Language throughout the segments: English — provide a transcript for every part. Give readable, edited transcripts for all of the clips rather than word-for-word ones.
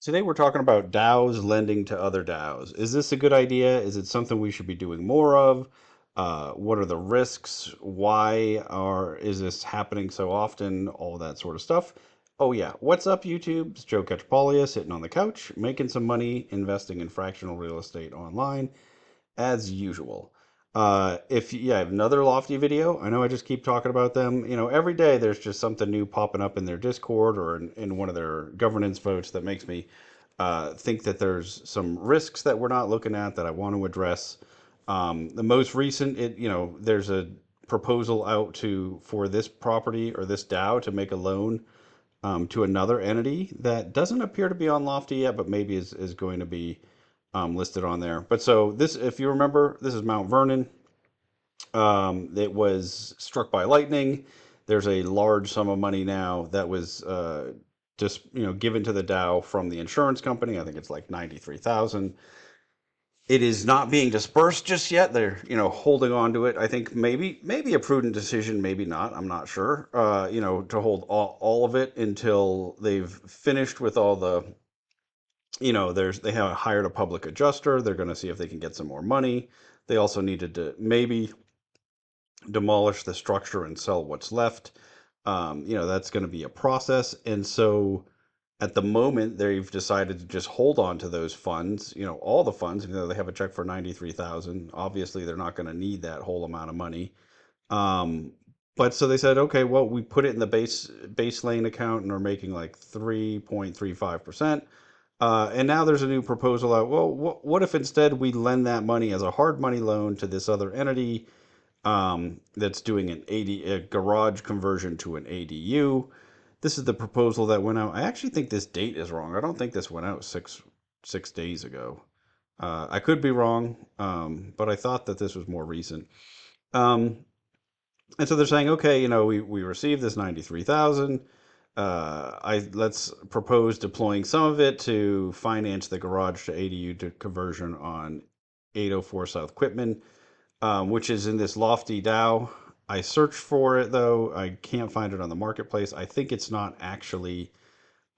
Today we're talking about DAOs lending to other DAOs. Is this a good idea? Is it something we should be doing more of? What are the risks? Is this happening so often? All that sort of stuff. Oh yeah, what's up YouTube? It's Joe Catchpolia sitting on the couch, making some money, investing in fractional real estate online as usual. If yeah, I have another Lofty video. I know I just keep talking about them. Every day there's just something new popping up in their Discord or in one of their governance votes that makes me think that there's some risks that we're not looking at that I want to address. The most recent, there's a proposal out for this property or this DAO to make a loan to another entity that doesn't appear to be on Lofty yet, but maybe is going to be listed on there. But so this, if you remember, this is Mount Vernon. It was struck by lightning. There's a large sum of money now that was just given to the DAO from the insurance company. I think it's like 93,000. It is not being dispersed just yet. They're holding on to it. I think maybe a prudent decision, maybe not. I'm not sure. To hold all of it until they've finished with all the they have hired a public adjuster. They're going to see if they can get some more money. They also needed to maybe demolish the structure and sell what's left. That's going to be a process. And so at the moment, they've decided to just hold on to those funds, all the funds, even though they have a check for 93,000. Obviously, they're not going to need that whole amount of money. But so they said, okay, well, we put it in the base lane account and are making like 3.35%. And now there's a new proposal out. Well, what if instead we lend that money as a hard money loan to this other entity that's doing a garage conversion to an ADU? This is the proposal that went out. I actually think this date is wrong. I don't think this went out six days ago. I could be wrong, but I thought that this was more recent. Um, and so they're saying, okay, we received this 93,000. Let's propose deploying some of it to finance the garage to ADU to conversion on 804 South Quitman, which is in this Lofty DAO. I searched for it though. I can't find it on the marketplace. I think it's not actually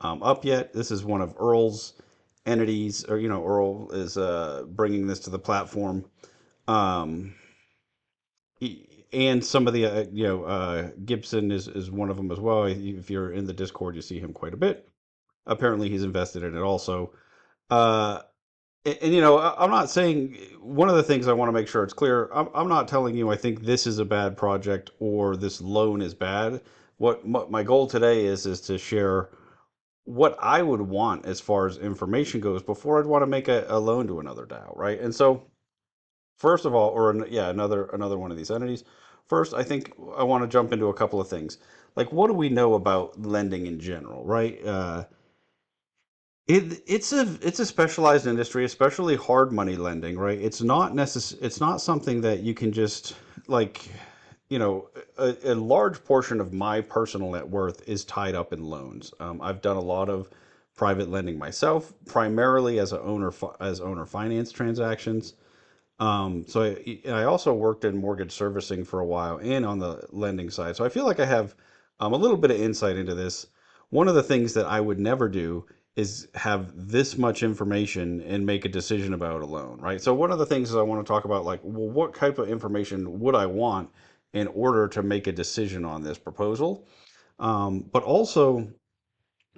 up yet. This is one of Earl's entities, or Earl is bringing this to the platform. Um, and some of the Gibson is one of them as well. If you're in the Discord, you see him quite a bit. Apparently, he's invested in it also. Uh, I'm not saying, one of the things I want to make sure it's clear. I'm not telling you I think this is a bad project or this loan is bad. What my goal today is to share what I would want as far as information goes before I'd want to make a loan to another DAO, right? And so first of all, yeah, another one of these entities. First, I think I want to jump into a couple of things. Like, what do we know about lending in general, right? It's a specialized industry, especially hard money lending, right? It's not something that you can just like, a large portion of my personal net worth is tied up in loans. I've done a lot of private lending myself, primarily as owner finance transactions. So I also worked in mortgage servicing for a while and on the lending side. So I feel like I have a little bit of insight into this. One of the things that I would never do is have this much information and make a decision about a loan, right? So one of the things is I want to talk about, like, well, what type of information would I want in order to make a decision on this proposal? But also,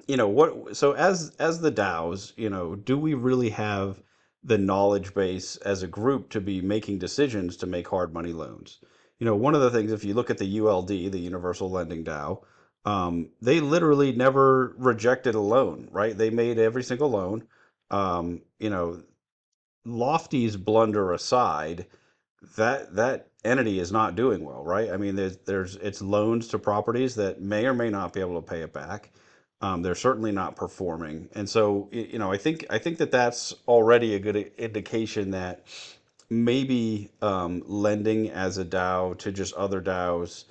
so as the DAOs, do we really have the knowledge base as a group to be making decisions to make hard money loans? One of the things, if you look at the ULD, the Universal Lending DAO, they literally never rejected a loan, right? They made every single loan. Um, you know, Lofty's blunder aside, that entity is not doing well, right? I mean, there's it's loans to properties that may or may not be able to pay it back. They're certainly not performing, and so I think that that's already a good indication that maybe lending as a DAO to just other DAOs,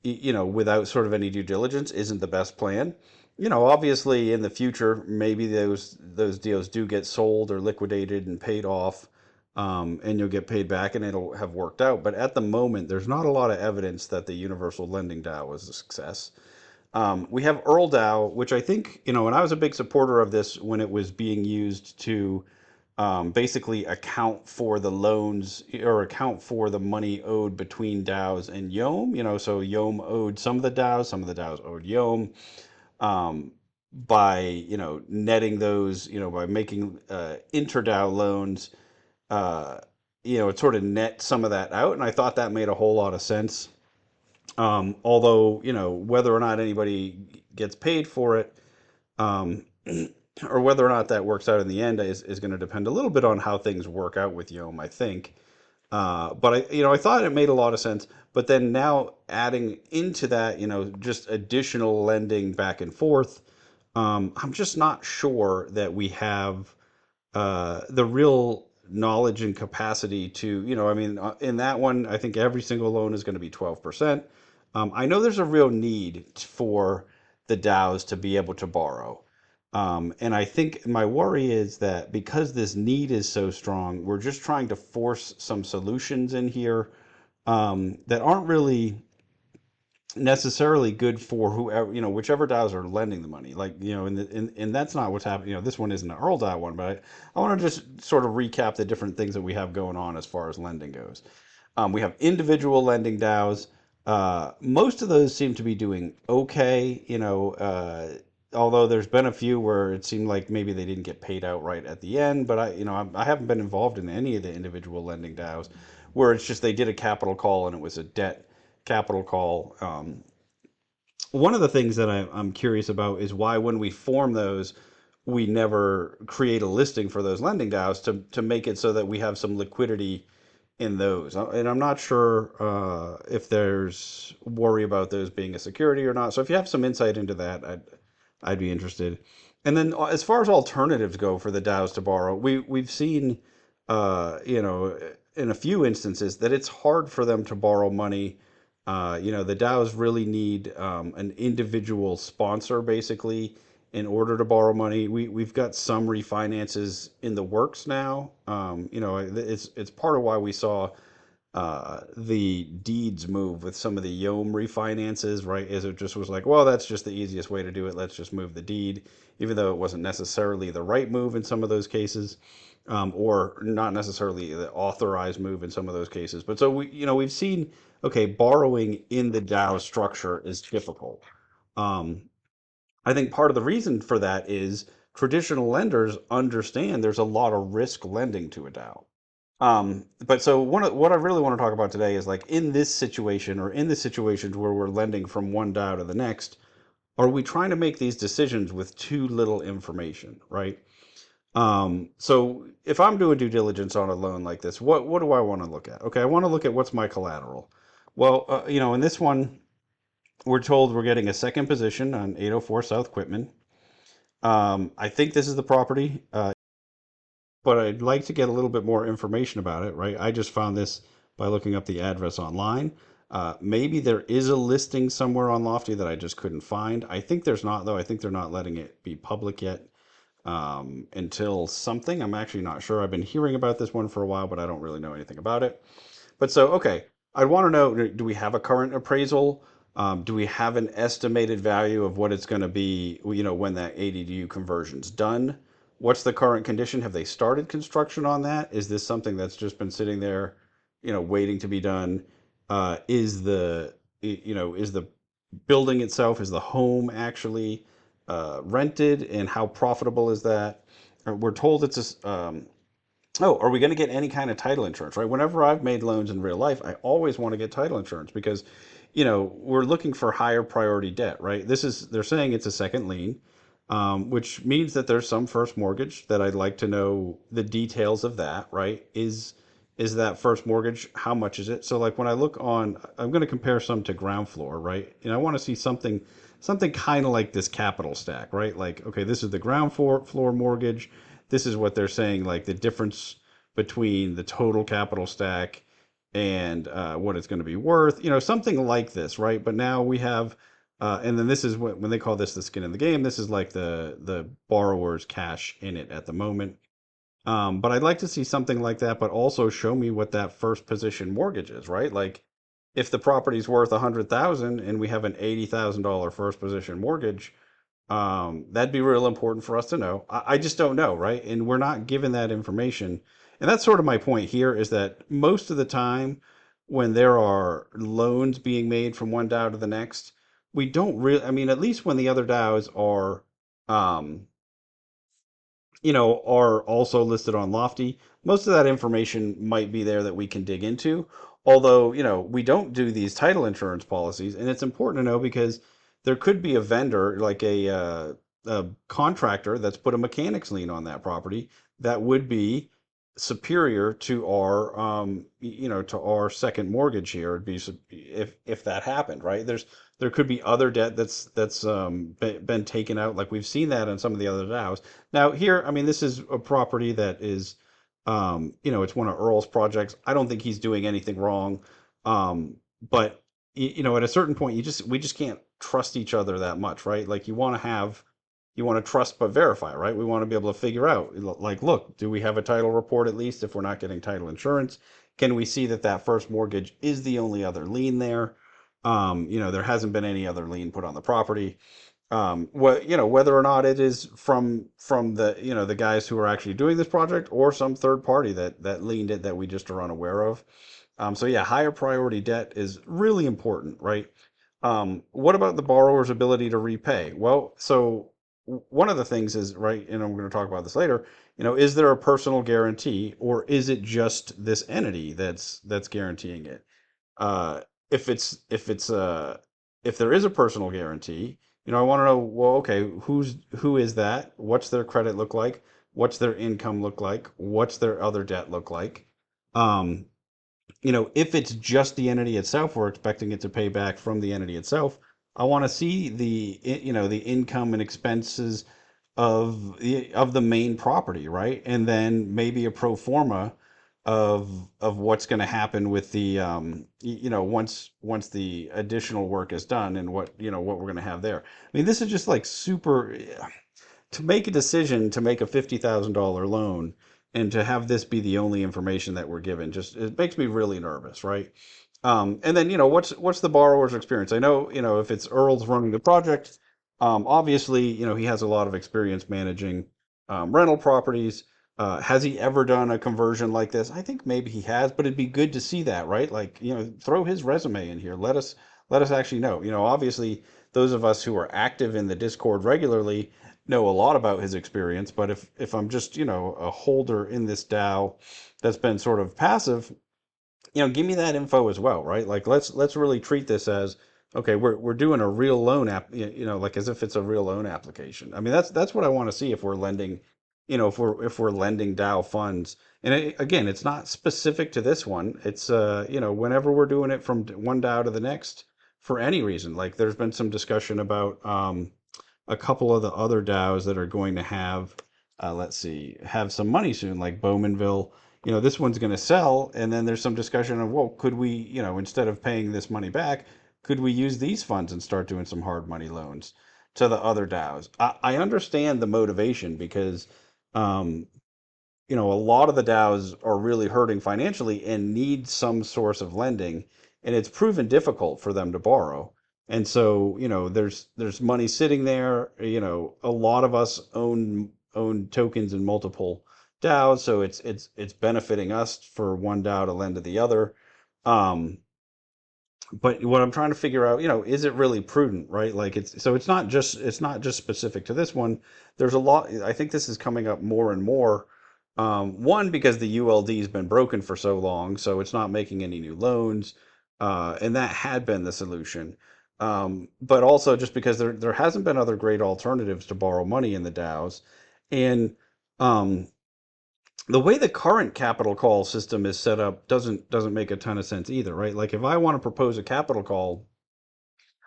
without sort of any due diligence, isn't the best plan. Obviously, in the future, maybe those deals do get sold or liquidated and paid off, and you'll get paid back, and it'll have worked out. But at the moment, there's not a lot of evidence that the Universal Lending DAO was a success. We have Earl DAO, which I think, and I was a big supporter of this when it was being used to basically account for the loans or account for the money owed between DAOs and Yom. So Yom owed some of the DAOs owed Yom. Um, by netting those, by making inter-DAO loans, uh, it sort of net some of that out, and I thought that made a whole lot of sense. Although, whether or not anybody gets paid for it, um, or whether or not that works out in the end is going to depend a little bit on how things work out with Yom, I think. But I thought it made a lot of sense. But then now adding into that, just additional lending back and forth, I'm just not sure that we have the real knowledge and capacity to, I mean, in that one, I think every single loan is going to be 12%. I know there's a real need for the DAOs to be able to borrow. And I think my worry is that because this need is so strong, we're just trying to force some solutions in here that aren't really necessarily good for whoever, whichever DAOs are lending the money. Like, and that's not what's happening. This one isn't an Earl DAO one, but I want to just sort of recap the different things that we have going on as far as lending goes. We have individual lending DAOs. Most of those seem to be doing okay, although there's been a few where it seemed like maybe they didn't get paid out right at the end. But I haven't been involved in any of the individual lending DAOs where it's just they did a capital call and it was a debt capital call. One of the things that I'm curious about is why, when we form those, we never create a listing for those lending DAOs to make it so that we have some liquidity in those. And I'm not sure if there's worry about those being a security or not. So if you have some insight into that, I'd be interested. And then as far as alternatives go for the DAOs to borrow, we've seen, in a few instances that it's hard for them to borrow money. The DAOs really need an individual sponsor basically in order to borrow money. We've got some refinances in the works now. It's part of why we saw the deeds move with some of the Yom refinances, right? Is it just was like, well, that's just the easiest way to do it. Let's just move the deed, even though it wasn't necessarily the right move in some of those cases, or not necessarily the authorized move in some of those cases. But so we've seen, okay, borrowing in the DAO structure is difficult. Um, I think part of the reason for that is traditional lenders understand there's a lot of risk lending to a DAO. But so what I really want to talk about today is like in this situation or in the situations where we're lending from one DAO to the next, are we trying to make these decisions with too little information, right? So if I'm doing due diligence on a loan like this, what do I want to look at? Okay, I want to look at what's my collateral. Well, in this one, we're told we're getting a second position on 804 South Quitman. I think this is the property. But I'd like to get a little bit more information about it, right? I just found this by looking up the address online. Maybe there is a listing somewhere on Lofty that I just couldn't find. I think there's not, though. I think they're not letting it be public yet until something. I'm actually not sure. I've been hearing about this one for a while, but I don't really know anything about it. But so, okay, I want to know, do we have a current appraisal? Do we have an estimated value of what it's going to be, when that ADU conversion's done? What's the current condition? Have they started construction on that? Is this something that's just been sitting there, waiting to be done? Is the building itself, is the home actually rented, and how profitable is that? We're told it's oh, are we going to get any kind of title insurance, right? Whenever I've made loans in real life, I always want to get title insurance because, we're looking for higher priority debt, right? They're saying it's a second lien, which means that there's some first mortgage that I'd like to know the details of that, right? Is that first mortgage, how much is it? So like when I look on, I'm going to compare some to ground floor, right? And I want to see something kind of like this capital stack, right? Like, okay, this is the ground floor mortgage. This is what they're saying, like the difference between the total capital stack and what it's going to be worth, something like this, right? But now we have, and then this is what when they call this the skin in the game. This is like the borrower's cash in it at the moment. But I'd like to see something like that, but also show me what that first position mortgage is, right? Like, if the property's worth 100,000 and we have an $80,000 first position mortgage, that'd be real important for us to know. I just don't know, right? And we're not given that information. And that's sort of my point here is that most of the time when there are loans being made from one DAO to the next, we don't really, I mean, at least when the other DAOs are, um, are also listed on Lofty. Most of that information might be there that we can dig into. Although, we don't do these title insurance policies, and it's important to know because there could be a vendor, like a contractor, that's put a mechanics lien on that property that would be superior to our second mortgage here. It'd be if that happened, right? There could be other debt that's been taken out, like we've seen that in some of the other DAOs. Now here, I mean, this is a property that is, it's one of Earl's projects. I don't think he's doing anything wrong, but at a certain point, we just can't trust each other that much, right? Like you want to trust but verify, right? We want to be able to figure out, like, look, do we have a title report at least if we're not getting title insurance? Can we see that that first mortgage is the only other lien there? There hasn't been any other lien put on the property. Whether or not it is from the guys who are actually doing this project or some third party that leaned it that we just are unaware of. So yeah, higher priority debt is really important, right? What about the borrower's ability to repay? Well, so one of the things is, right, and I'm going to talk about this later, is there a personal guarantee or is it just this entity that's guaranteeing it? uh, if there is a personal guarantee, I want to know, well, okay, who is that? What's their credit look like? What's their income look like? What's their other debt look like? Um, if it's just the entity itself, we're expecting it to pay back from the entity itself. I want to see the income and expenses of the main property, right? And then maybe a pro forma of what's going to happen with the once the additional work is done and what we're going to have there. I mean, this is just like super to make a decision to make a $50,000 loan and to have this be the only information that we're given, just it makes me really nervous, right? And then what's the borrower's experience? I know if it's Earl's running the project, obviously he has a lot of experience managing rental properties. Has he ever done a conversion like this? I think maybe he has, but it'd be good to see that, right? Like throw his resume in here. Let us actually know. Obviously those of us who are active in the Discord regularly know a lot about his experience, but if I'm just, a holder in this DAO that's been sort of passive, give me that info as well, right? Like let's really treat this as okay, we're doing a real loan app, like as if it's a real loan application. I mean, that's what I want to see if we're lending, if we're lending DAO funds. And again, it's not specific to this one. It's whenever we're doing it from one DAO to the next for any reason. Like there's been some discussion about a couple of the other DAOs that are going to have, let's see, have some money soon, like Bowmanville. This one's going to sell, and then there's some discussion of, well, could we, instead of paying this money back, could we use these funds and start doing some hard money loans to the other DAOs? I understand the motivation because um, a lot of the DAOs are really hurting financially and need some source of lending, and it's proven difficult for them to borrow. And so, there's money sitting there. A lot of us own tokens in multiple DAOs, so it's benefiting us for one DAO to lend to the other. But what I'm trying to figure out, is it really prudent, right? Like it's not just specific to this one. There's a lot. I think this is coming up more and more. One, because the ULD has been broken for so long, so it's not making any new loans, and that had been the solution. But also just because there hasn't been other great alternatives to borrow money in the DAOs, and um, the way the current capital call system is set up doesn't make a ton of sense either, right? Like if I want to propose a capital call,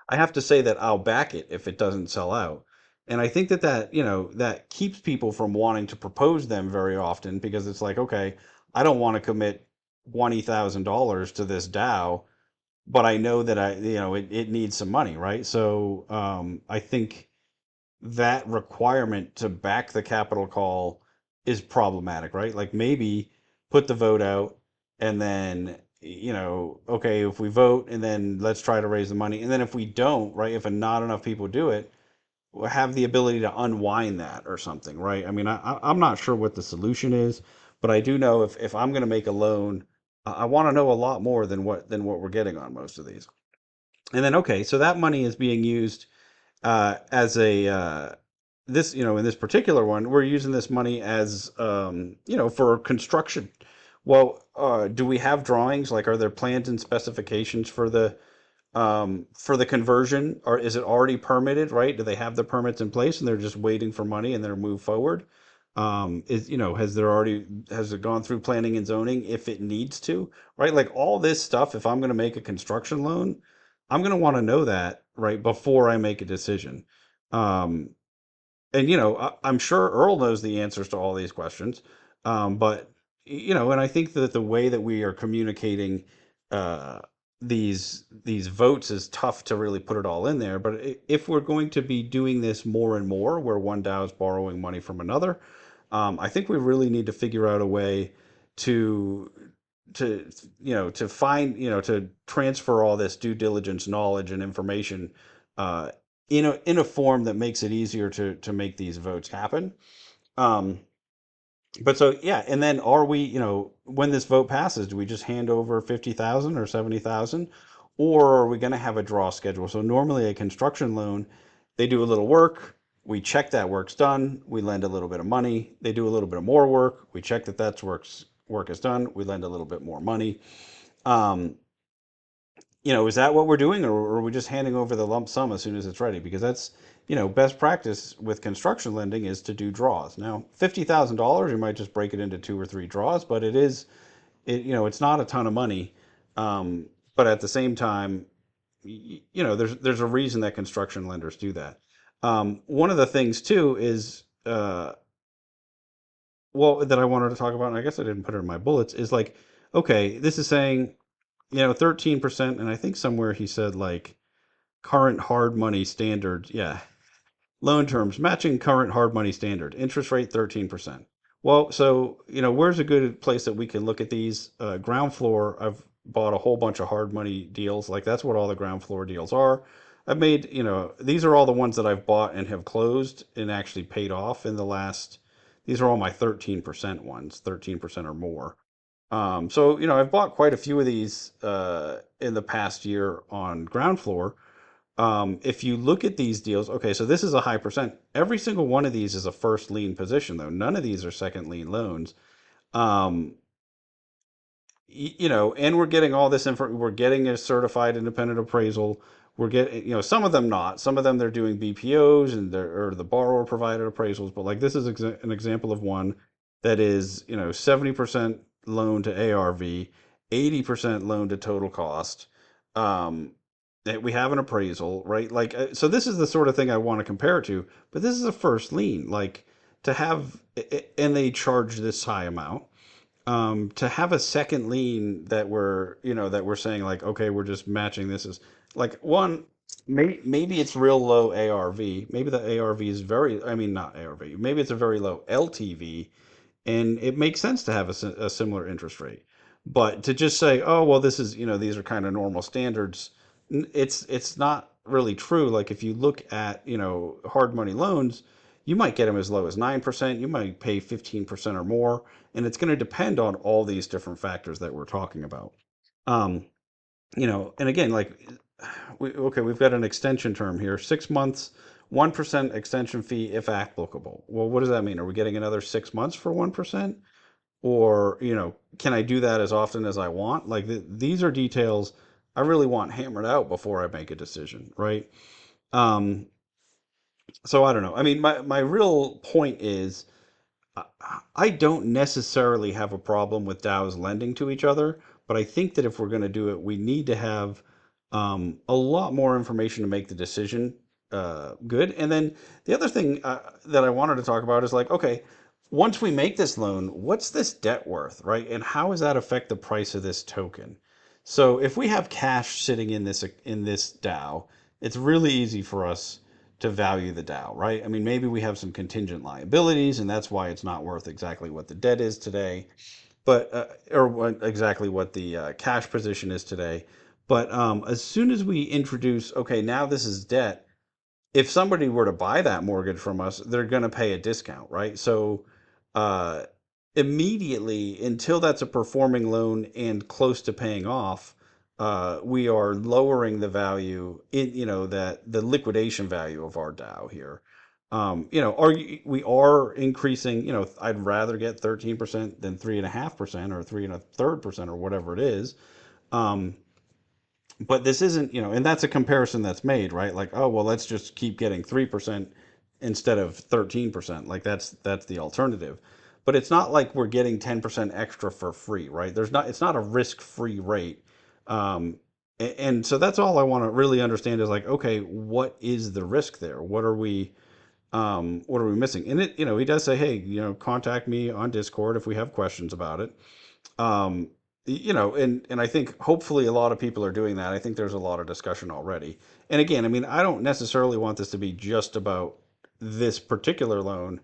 I have to say that I'll back it if it doesn't sell out. And I think that keeps people from wanting to propose them very often because it's like, okay, I don't want to commit $20,000 to this DAO, but I know that it needs some money, right? So I think that requirement to back the capital call is problematic, right? Like maybe put the vote out and then okay, if we vote and then let's try to raise the money. And then if we don't, right, if not enough people do it, we'll have the ability to unwind that or something, right? I mean, I'm not sure what the solution is, but I do know if I'm going to make a loan, I want to know a lot more than what we're getting on most of these. And then, okay, so that money is being used as a this in this particular one, we're using this money as for construction. Well, do we have drawings? Like, are there plans and specifications for the conversion, or is it already permitted, right? Do they have the permits in place and they're just waiting for money and they're move forward? Has it gone through planning and zoning if it needs to, right? Like all this stuff, if I'm going to make a construction loan, I'm going to want to know that, right, before I make a decision. Um, and I'm sure Earl knows the answers to all these questions. But and I think that the way that we are communicating uh, these votes is tough to really put it all in there. But if we're going to be doing this more and more, where one DAO is borrowing money from another, I think we really need to figure out a way to to to find to transfer all this due diligence knowledge and information uh, in a form that makes it easier to make these votes happen. Um, but so yeah, and then are we, when this vote passes, do we just hand over 50,000 or 70,000, or are we going to have a draw schedule? So normally a construction loan, they do a little work, we check that work's done, we lend a little bit of money. They do a little bit of more work, we check that work is done, we lend a little bit more money. Um, is that what we're doing, or are we just handing over the lump sum as soon as it's ready? Because that's, best practice with construction lending is to do draws. Now, $50,000, you might just break it into two or three draws, but it's not a ton of money. But at the same time, there's a reason that construction lenders do that. One of the things too is, well, that I wanted to talk about, and I guess I didn't put it in my bullets, is like, okay, this is saying, 13%, and I think somewhere he said like current hard money standard. Yeah. Loan terms matching current hard money standard. Interest rate 13%. Well, so, where's a good place that we can look at these? Ground floor, I've bought a whole bunch of hard money deals. Like that's what all the ground floor deals are. I've made, these are all the ones that I've bought and have closed and actually paid off in the last, these are all my 13% ones, 13% or more. So, I've bought quite a few of these in the past year on ground floor. If you look at these deals, okay, so this is a high percent. Every single one of these is a first lien position, though. None of these are second lien loans. Um, and we're getting all this info. We're getting a certified independent appraisal. We're getting, some of them not. Some of them they're doing BPOs and or the borrower provided appraisals. But like this is an example of one that is, 70% loan to ARV, 80% loan to total cost. Um, that we have an appraisal, right? Like, so this is the sort of thing I want to compare it to. But this is a first lien, like to have, and they charge this high amount to have a second lien that we're saying like, okay, we're just matching this as like one, maybe it's real low ARV, maybe the ARV is very, I mean, not ARV, maybe it's a very low LTV, and it makes sense to have a similar interest rate. But to just say, oh well, this is, these are kind of normal standards, it's not really true. Like if you look at, hard money loans, you might get them as low as 9%, you might pay 15% or more, and it's going to depend on all these different factors that we're talking about. Um, and again, like, okay, we've got an extension term here, 6 months, 1% extension fee if applicable. Well, what does that mean? Are we getting another 6 months for 1%? Or, can I do that as often as I want? Like, these are details I really want hammered out before I make a decision, right? Um, so I don't know. I mean, my real point is I don't necessarily have a problem with DAOs lending to each other, but I think that if we're going to do it, we need to have a lot more information to make the decision good. And then the other thing that I wanted to talk about is like, okay, once we make this loan, what's this debt worth, right? And how does that affect the price of this token? So if we have cash sitting in this DAO, it's really easy for us to value the DAO, right? I mean, maybe we have some contingent liabilities, and that's why it's not worth exactly what the debt is today. but or exactly what the cash position is today. But as soon as we introduce, okay, now this is debt, if somebody were to buy that mortgage from us, they're going to pay a discount, right? So uh, immediately, until that's a performing loan and close to paying off, we are lowering the value in, that the liquidation value of our DAO here. We are increasing, I'd rather get 13% than 3.5% or 3.33% or whatever it is. Um, but this isn't, and that's a comparison that's made, right? Like, oh, well, let's just keep getting 3% instead of 13%. Like that's the alternative. But it's not like we're getting 10% extra for free, right? It's not a risk-free rate. And so that's all I want to really understand is like, okay, what is the risk there? What are we missing? And he does say, hey, contact me on Discord if we have questions about it. um and I think hopefully a lot of people are doing that. I think there's a lot of discussion already. And again, I mean, I don't necessarily want this to be just about this particular loan.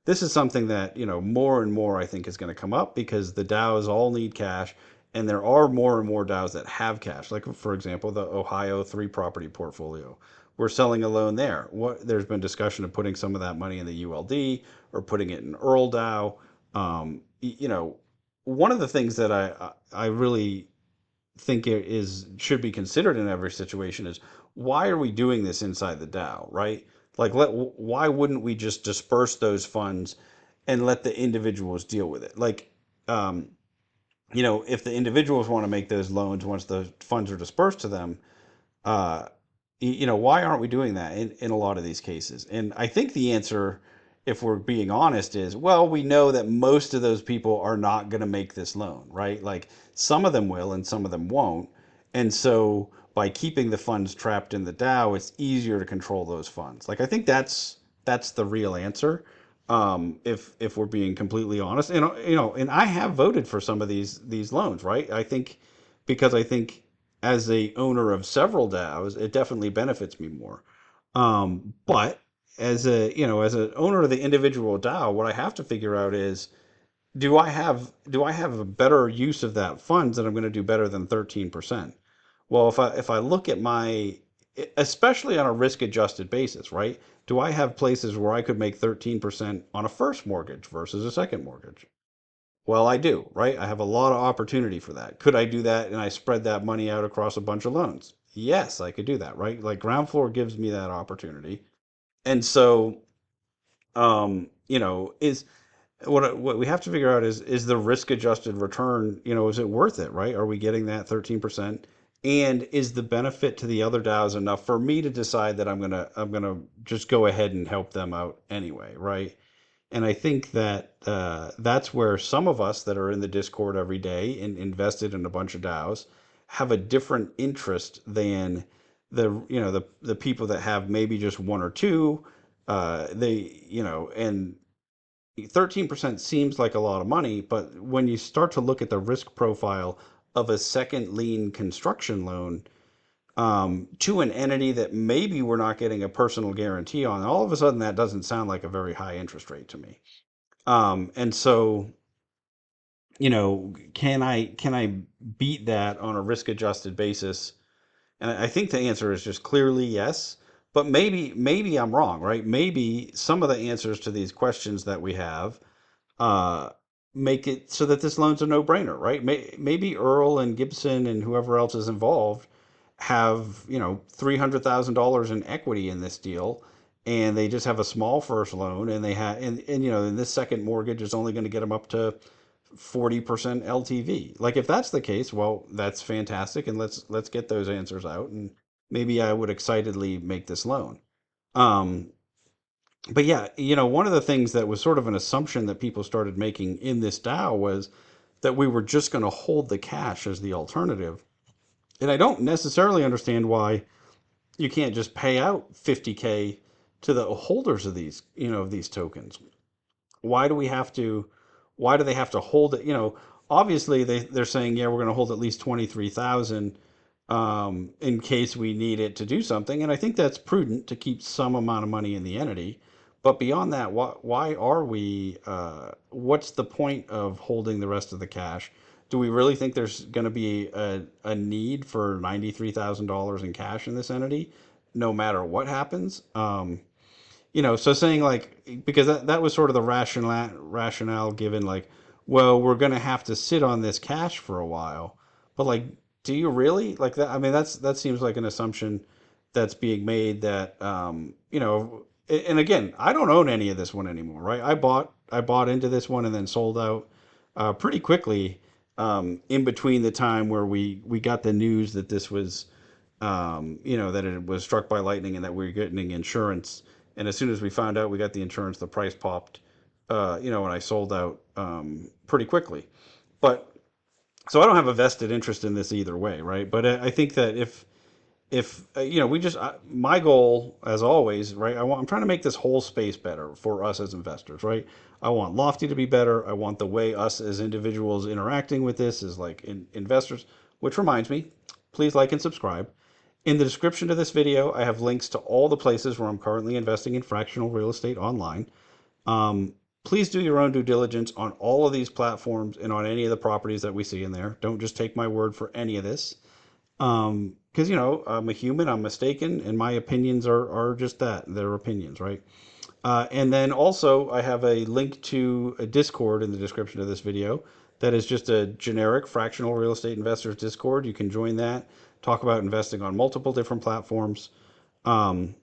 This is something that, more and more I think is going to come up because the DAOs all need cash, and there are more and more DAOs that have cash. Like for example, the Ohio 3 property portfolio. We're selling a loan there. There's been discussion of putting some of that money in the ULD or putting it in Earl DAO. One of the things that I really think it is should be considered in every situation is, why are we doing this inside the DAO, right? Like, why wouldn't we just disperse those funds and let the individuals deal with it? Like, um, if the individuals want to make those loans once the funds are dispersed to them, uh, why aren't we doing that in a lot of these cases? And I think the answer, if we're being honest, is, well, we know that most of those people are not going to make this loan, right? Like, some of them will and some of them won't. And so by keeping the funds trapped in the DAO, it's easier to control those funds. Like, I think that's the real answer. If we're being completely honest, and I have voted for some of these loans, right? I think because I think as a owner of several DAOs, it definitely benefits me more. But as an owner of the individual DAO, what I have to figure out is, do I have a better use of that funds that I'm going to do better than 13%? Well, if I look at my, especially on a risk adjusted basis, right? Do I have places where I could make 13% on a first mortgage versus a second mortgage? Well, I do, right? I have a lot of opportunity for that. Could I do that and I spread that money out across a bunch of loans? Yes, I could do that, right? Like, ground floor gives me that opportunity. And so, is what we have to figure out is the risk adjusted return, is it worth it, right? Are we getting that 13%? And is the benefit to the other DAOs enough for me to decide that I'm gonna just go ahead and help them out anyway, right? And I think that that's where some of us that are in the Discord every day and invested in a bunch of DAOs have a different interest than the people that have maybe just one or two. And 13% seems like a lot of money, but when you start to look at the risk profile of a second lien construction loan, to an entity that maybe we're not getting a personal guarantee on, all of a sudden that doesn't sound like a very high interest rate to me. And so, can I beat that on a risk adjusted basis? And I think the answer is just clearly yes. But maybe I'm wrong, right? Maybe some of the answers to these questions that we have uh, make it so that this loan's a no-brainer, right? Maybe Earl and Gibson and whoever else is involved have, $300,000 in equity in this deal, and they just have a small first loan, and they have, and this second mortgage is only going to get them up to 40% LTV. Like, if that's the case, well, that's fantastic, and let's get those answers out, and maybe I would excitedly make this loan. Um, but yeah, one of the things that was sort of an assumption that people started making in this DAO was that we were just going to hold the cash as the alternative. And I don't necessarily understand why you can't just pay out 50K to the holders of these tokens. Why do we have to, why do they have to hold it? Obviously they're saying, yeah, we're going to hold at least 23,000 in case we need it to do something. And I think that's prudent to keep some amount of money in the entity. But beyond that, why are we? What's the point of holding the rest of the cash? Do we really think there's going to be a need for $93,000 in cash in this entity, no matter what happens? So saying like, because that was sort of the rationale given, like, well, we're going to have to sit on this cash for a while, but like, do you really like that? I mean, that seems like an assumption that's being made that and again, I don't own any of this one anymore, right? I bought into this one and then sold out pretty quickly, in between the time where we got the news that this was that it was struck by lightning and that we were getting insurance. And as soon as we found out we got the insurance, the price popped, and I sold out pretty quickly. But so I don't have a vested interest in this either way, right? But I think that if we just my goal, as always, right, I'm trying to make this whole space better for us as investors, right? I want Lofty to be better. I want the way us as individuals interacting with this is like investors. Which reminds me, please like and subscribe. In the description of this video, I have links to all the places where I'm currently investing in fractional real estate online. um, Please do your own due diligence on all of these platforms and on any of the properties that we see in there. Don't just take my word for any of this. Because I'm a human, I'm mistaken, and my opinions are just that, they're opinions, right? And then also, I have a link to a Discord in the description of this video. That is just a generic fractional real estate investors Discord. You can join that, talk about investing on multiple different platforms. Um,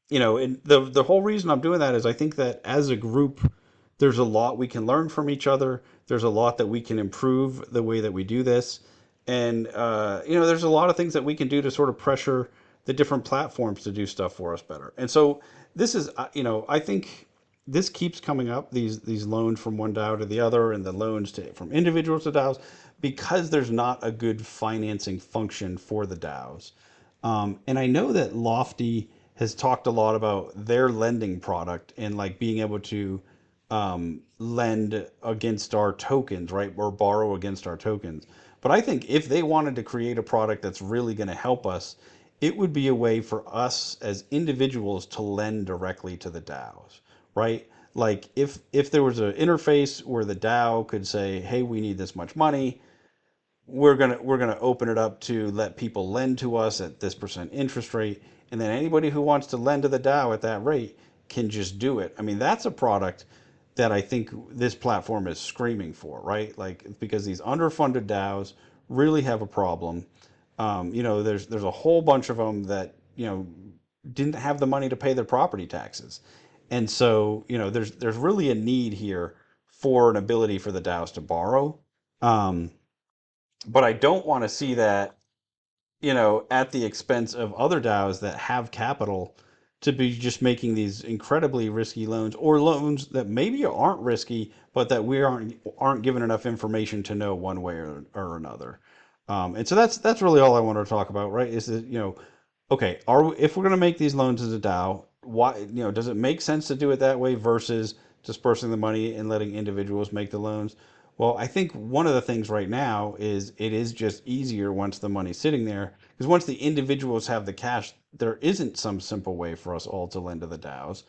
and the whole reason I'm doing that is I think that as a group, there's a lot we can learn from each other. There's a lot that we can improve the way that we do this, and there's a lot of things that we can do to sort of pressure the different platforms to do stuff for us better. And so this is, I think this keeps coming up, these loans from one DAO to the other, and the loans from individuals to DAOs, because there's not a good financing function for the DAOs. And I know that Lofty has talked a lot about their lending product and like being able to lend against our tokens, right? Or borrow against our tokens. But I think if they wanted to create a product that's really going to help us, it would be a way for us as individuals to lend directly to the DAOs, right? Like if there was an interface where the DAO could say, "Hey, we need this much money. We're gonna open it up to let people lend to us at this percent interest rate, and then anybody who wants to lend to the DAO at that rate can just do it." I mean, that's a product that I think this platform is screaming for, right? Like, because these underfunded DAOs really have a problem. There's a whole bunch of them that didn't have the money to pay their property taxes, and so there's really a need here for an ability for the DAOs to borrow. Um, but I don't want to see that, at the expense of other DAOs that have capital to be just making these incredibly risky loans, or loans that maybe aren't risky, but that we aren't given enough information to know one way or another. And so that's really all I want to talk about, right? Is that, okay, if we're going to make these loans as a DAO, why, does it make sense to do it that way versus dispersing the money and letting individuals make the loans? Well, I think one of the things right now is it is just easier once the money's sitting there, because once the individuals have the cash, there isn't some simple way for us all to lend to the DAOs.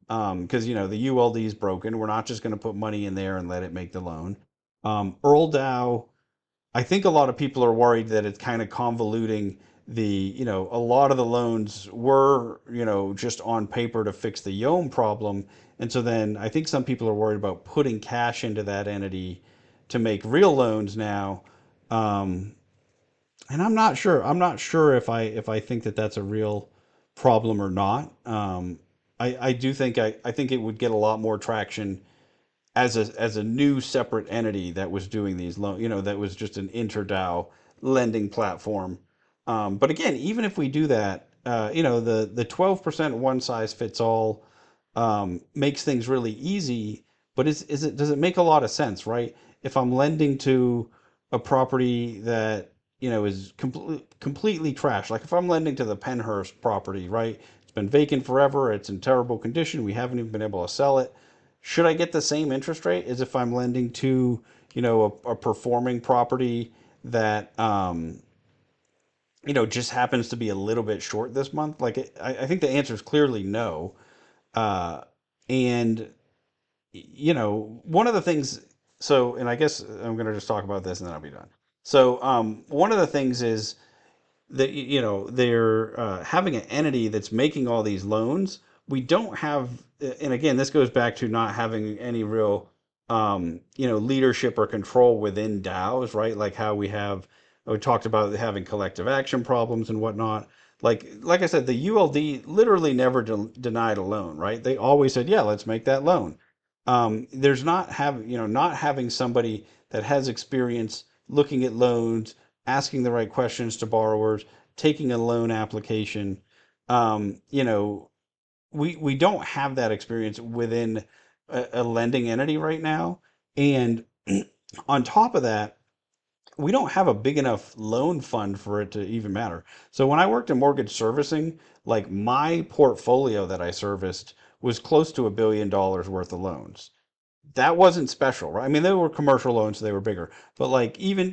Because the ULD is broken. We're not just going to put money in there and let it make the loan. Earl DAO, I think a lot of people are worried that it's kind of convoluting a lot of the loans were, just on paper to fix the Yom problem. And so then I think some people are worried about putting cash into that entity to make real loans now. Um, and I'm not sure. I'm not sure if I think that that's a real problem or not. I do think I think it would get a lot more traction as a new separate entity that was doing these loans, that was just an InterDAO lending platform. But again, even if we do that, the 12% one size fits all makes things really easy. But does it make a lot of sense, right? If I'm lending to a property that is completely trash, like if I'm lending to the Penhurst property, right? It's been vacant forever. It's in terrible condition. We haven't even been able to sell it. Should I get the same interest rate as if I'm lending to, a performing property that, just happens to be a little bit short this month? Like, I think the answer is clearly no. Uh, and one of the things. So, and I guess I'm going to just talk about this and then I'll be done. So, one of the things is that they're having an entity that's making all these loans. We don't have, and again, this goes back to not having any real leadership or control within DAOs, right? Like how we talked about having collective action problems and whatnot. Like I said, the ULD literally never denied a loan, right? They always said, yeah, let's make that loan. There's not having somebody that has experience looking at loans, asking the right questions to borrowers, taking a loan application. Um, you know, we don't have that experience within a lending entity right now. And on top of that, we don't have a big enough loan fund for it to even matter. So when I worked in mortgage servicing, like my portfolio that I serviced was close to $1 billion worth of loans. That wasn't special, right? I mean, they were commercial loans, so they were bigger. But like even,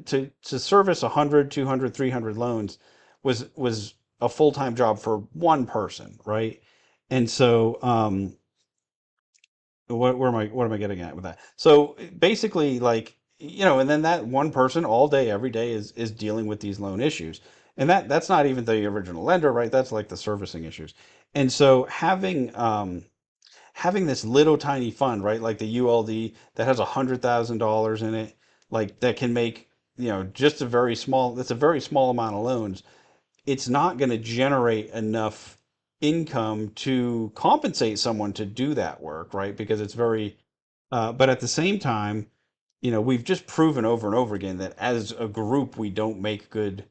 to service 100, 200, 300 loans was a full-time job for one person, right? And so what am I getting at with that? So basically, like, and then that one person all day, every day is dealing with these loan issues. And that's not even the original lender, right? That's like the servicing issues. And so having this little tiny fund, right, like the ULD that has $100,000 in it, like that can make, just that's a very small amount of loans. It's not going to generate enough income to compensate someone to do that work, right? Because it's very, but at the same time, we've just proven over and over again that as a group, we don't make good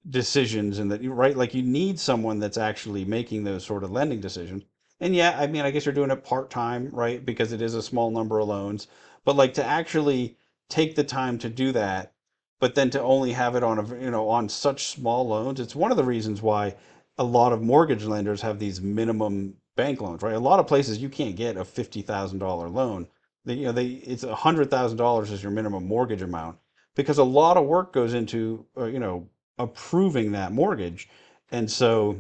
decisions, and that, right, like you need someone that's actually making those sort of lending decisions. And yeah, I mean, I guess you're doing it part time, right, because it is a small number of loans. But like to actually take the time to do that, but then to only have it on on such small loans, it's one of the reasons why a lot of mortgage lenders have these minimum bank loans, right? A lot of places you can't get a $50,000 loan. It's $100,000 is your minimum mortgage amount, because a lot of work goes into approving that mortgage. And so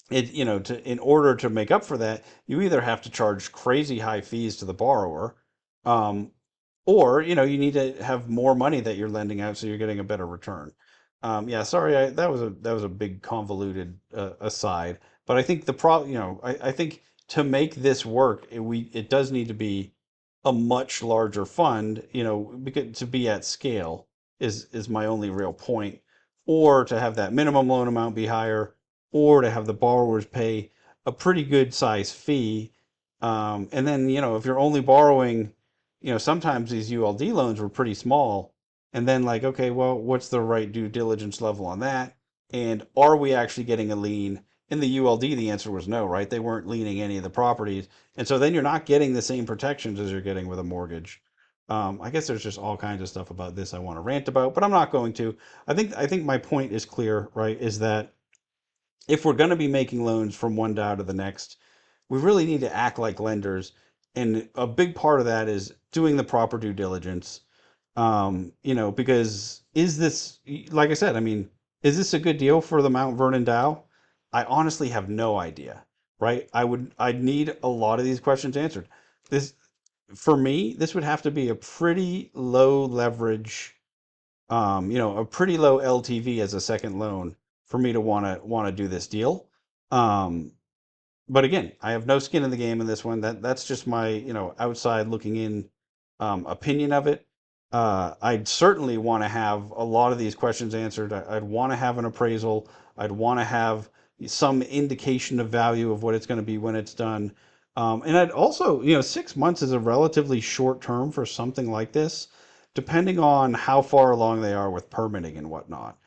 in order to make up for that, you either have to charge crazy high fees to the borrower, um, or you need to have more money that you're lending out so you're getting a better return. Yeah, sorry, that was a big convoluted aside, but I think the problem, I think to make this work, it does need to be a much larger fund, because to be at scale is my only real point, or to have that minimum loan amount be higher, or to have the borrowers pay a pretty good size fee. And then, if you're only borrowing, sometimes these ULD loans were pretty small. And then, like, okay, well, what's the right due diligence level on that? And are we actually getting a lien? In the ULD, the answer was no, right? They weren't liening any of the properties. And so then you're not getting the same protections as you're getting with a mortgage. I guess there's just all kinds of stuff about this I want to rant about, but I'm not going to. I think my point is clear, right? Is that if we're going to be making loans from one DAO to the next, we really need to act like lenders. And a big part of that is doing the proper due diligence. Because is this, like I said, I mean, is this a good deal for the Mount Vernon DAO? I honestly have no idea, right? I'd need a lot of these questions answered. This, for me, this would have to be a pretty low leverage, a pretty low LTV as a second loan for me to want to do this deal. Um, but again, I have no skin in the game in this one. That's just my outside looking in opinion of it. I'd certainly want to have a lot of these questions answered. I'd want to have an appraisal. I'd want to have some indication of value of what it's going to be when it's done. And I'd also, 6 months is a relatively short term for something like this, depending on how far along they are with permitting and whatnot.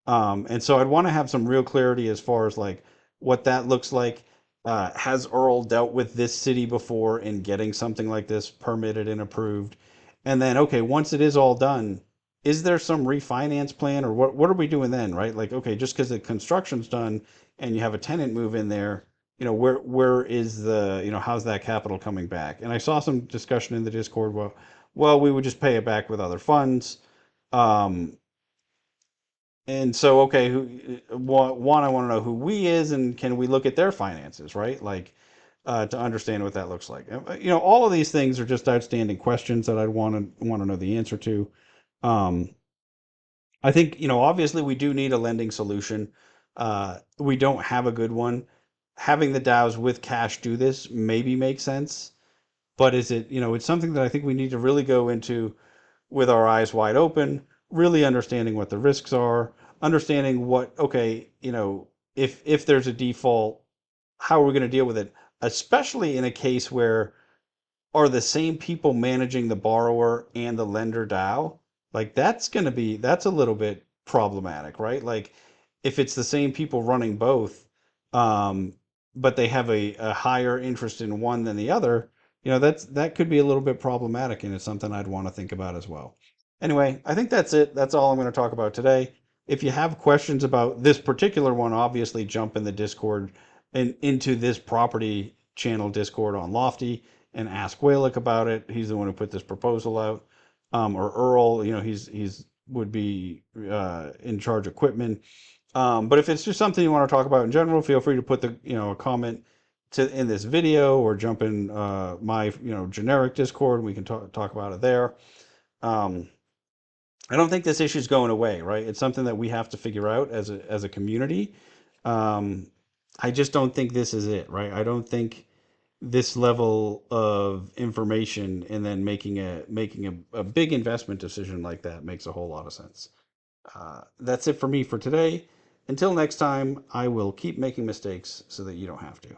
And so I'd want to have some real clarity as far as like what that looks like. Has Earl dealt with this city before in getting something like this permitted and approved? And then, okay, once it is all done, is there some refinance plan, or what are we doing then, right? Like, okay, just because the construction's done and you have a tenant move in there, where is the, how's that capital coming back? And I saw some discussion in the Discord. Well, we would just pay it back with other funds. Um, and so, okay, one, I want to know who we is, and can we look at their finances, right? Like, to understand what that looks like. All of these things are just outstanding questions that I'd want to know the answer to. Um, I think, obviously we do need a lending solution. We don't have a good one. Having the DAOs with cash do this maybe makes sense, but it's something that I think we need to really go into with our eyes wide open, really understanding what the risks are, understanding okay, if there's a default, how are we going to deal with it? Especially in a case where are the same people managing the borrower and the lender DAO, like that's a little bit problematic, right? Like if it's the same people running both, um, but they have a higher interest in one than the other, that could be a little bit problematic, and it's something I'd want to think about as well. Anyway, I think that's it. That's all I'm going to talk about today. If you have questions about this particular one, obviously jump in the Discord and into this property channel Discord on Lofty and ask Walick about it. He's the one who put this proposal out. Or Earl, he's would be in charge of equipment. But if it's just something you want to talk about in general, feel free to put a comment in this video or jump in my generic Discord. We can talk about it there. Um, I don't think this issue is going away, right? It's something that we have to figure out as a community. Um, I just don't think this is it, right? I don't think this level of information and then making a big investment decision like that makes a whole lot of sense. That's it for me for today. Until next time, I will keep making mistakes so that you don't have to.